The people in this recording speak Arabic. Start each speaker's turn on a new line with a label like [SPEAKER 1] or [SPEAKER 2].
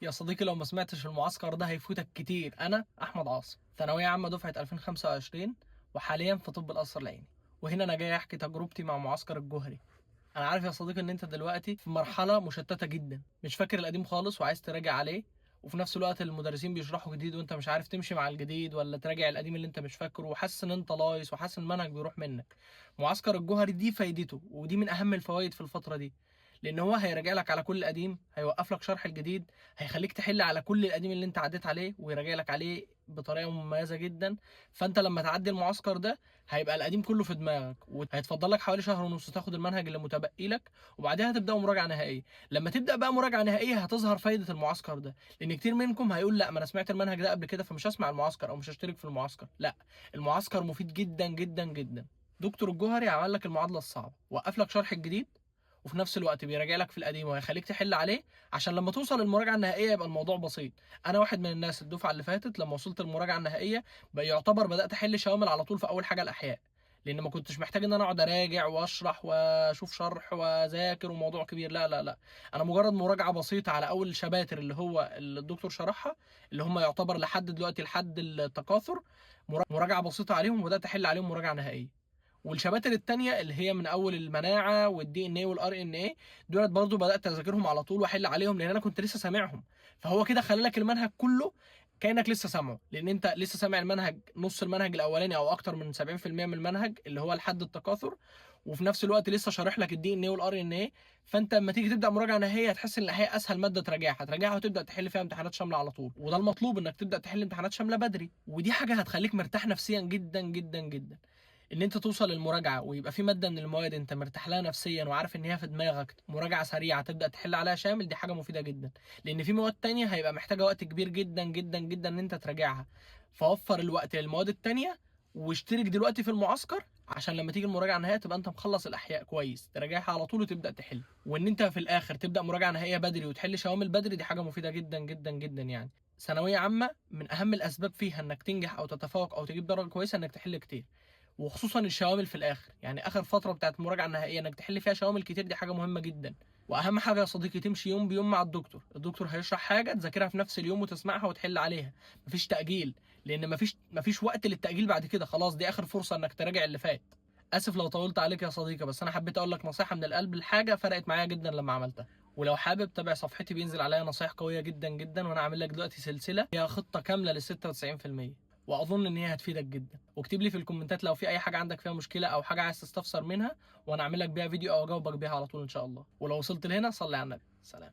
[SPEAKER 1] يا صديقي لو ما سمعتش المعسكر ده هيفوتك كتير. انا احمد عاصم، ثانويه عامه دفعه 2025، وحاليا في طب القصر العيني. وهنا انا جاي احكي تجربتي مع معسكر الجوهري. انا عارف يا صديقي ان انت دلوقتي في مرحله مشتته جدا، مش فاكر القديم خالص وعايز تراجع عليه، وفي نفس الوقت المدرسين بيشرحوا جديد وانت مش عارف تمشي مع الجديد ولا تراجع القديم اللي انت مش فاكره، وحاسس ان انت لايص وحاسس ان المنهج بيروح منك. معسكر الجوهري دي فايدته، ودي من اهم الفوائد في الفتره دي، لان هو هيراجع لك على كل القديم، هيوقف لك شرح الجديد، هيخليك تحل على كل القديم اللي انت عديت عليه ويراجع لك عليه بطريقه مميزه جدا. فانت لما تعدي المعسكر ده هيبقى القديم كله في دماغك، وهيتفضل لك حوالي شهر ونص تاخد المنهج اللي متبقي لك، وبعدها هتبدا مراجعه نهائيه. لما تبدا بقى مراجعه نهائيه هتظهر فايده المعسكر ده، لان كتير منكم هيقول لا، ما انا سمعت المنهج ده قبل كده فمش هسمع المعسكر او مش هشترك في المعسكر. لا، المعسكر مفيد جدا جدا جدا. دكتور الجوهري عمل لك المعادله الصعبه، وقف لك شرح الجديد، وفي نفس الوقت بيراجع لك في القديم وهيخليك تحل عليه، عشان لما توصل للمراجعه النهائيه يبقى الموضوع بسيط. انا واحد من الناس الدفعه اللي فاتت لما وصلت المراجعه النهائيه بقى يعتبر بدات احل شوامل على طول في اول حاجه الاحياء، لان ما كنتش محتاج ان انا اقعد اراجع واشرح واشوف شرح واذاكر وموضوع كبير. لا لا لا، انا مجرد مراجعه بسيطه على اول شباتر اللي هو الدكتور شرحها، اللي هم يعتبر لحد دلوقتي لحد التكاثر، مراجعه بسيطه عليهم وبدات احل عليهم مراجعه نهائيه. والشباتر التانية اللي هي من اول المناعه والدي ان اي والار ان اي، دولت برضو بدات اذاكرهم على طول واحل عليهم، لان انا كنت لسه سامعهم. فهو كده خلى لك المنهج كله كانك لسه سامعه، لان انت لسه سامع المنهج، نص المنهج الاولاني او اكتر من 70% من المنهج اللي هو لحد التكاثر، وفي نفس الوقت لسه شارح لك الدي ان اي والار ان اي. فانت لما تيجي تبدا مراجعه نهائيه هتحس ان هي اسهل ماده تراجعها وتبدا تحل فيها امتحانات شامله على طول، وده المطلوب، انك تبدا تحل امتحانات شامله بدري. ودي حاجه هتخليك مرتاح نفسيا جدا جدا جدا، ان انت توصل للمراجعه ويبقى في ماده من المواد انت مرتاح لها نفسيا وعارف ان هي في دماغك، مراجعه سريعه تبدا تحل عليها شامل. دي حاجه مفيده جدا، لان في مواد تانية هيبقى محتاجه وقت كبير جدا جدا جدا ان انت تراجعها. فوفر الوقت للمواد التانية، واشترك دلوقتي في المعسكر عشان لما تيجي المراجعه النهائيه تبقى انت مخلص الاحياء كويس، تراجعها على طول وتبدا تحل. وان انت في الاخر تبدا مراجعه نهائيه بدري وتحل شوامل بدري، دي حاجه مفيده جدا جدا جدا يعني. ثانويه عامه من اهم الاسباب فيها انك تنجح او تتفوق او تجيب درجه كويسه انك تحل كتير، وخصوصا الشوامل في الاخر، يعني اخر فتره بتاعت المراجعه النهائيه انك تحل فيها شوامل كتير، دي حاجه مهمه جدا. واهم حاجه يا صديقي تمشي يوم بيوم مع الدكتور هيشرح حاجه تذاكرها في نفس اليوم وتسمعها وتحل عليها. مفيش تاجيل، لان مفيش وقت للتاجيل بعد كده، خلاص دي اخر فرصه انك تراجع اللي فات. اسف لو طولت عليك يا صديقي، بس انا حبيت اقول لك نصيحه من القلب، الحاجه فرقت معايا جدا لما عملتها. ولو حابب تابع صفحتي بينزل عليها نصايح قويه جدا جدا، وانا عامل لك دلوقتي سلسله فيها خطه كامله لل 96%، واظن ان هي هتفيدك جدا. واكتب لي في الكومنتات لو في اي حاجه عندك فيها مشكله او حاجه عايز تستفسر منها، وانا اعمل لك بيها فيديو او اجاوبك بيها على طول ان شاء الله. ولو وصلت لهنا صلي على النبي. سلام.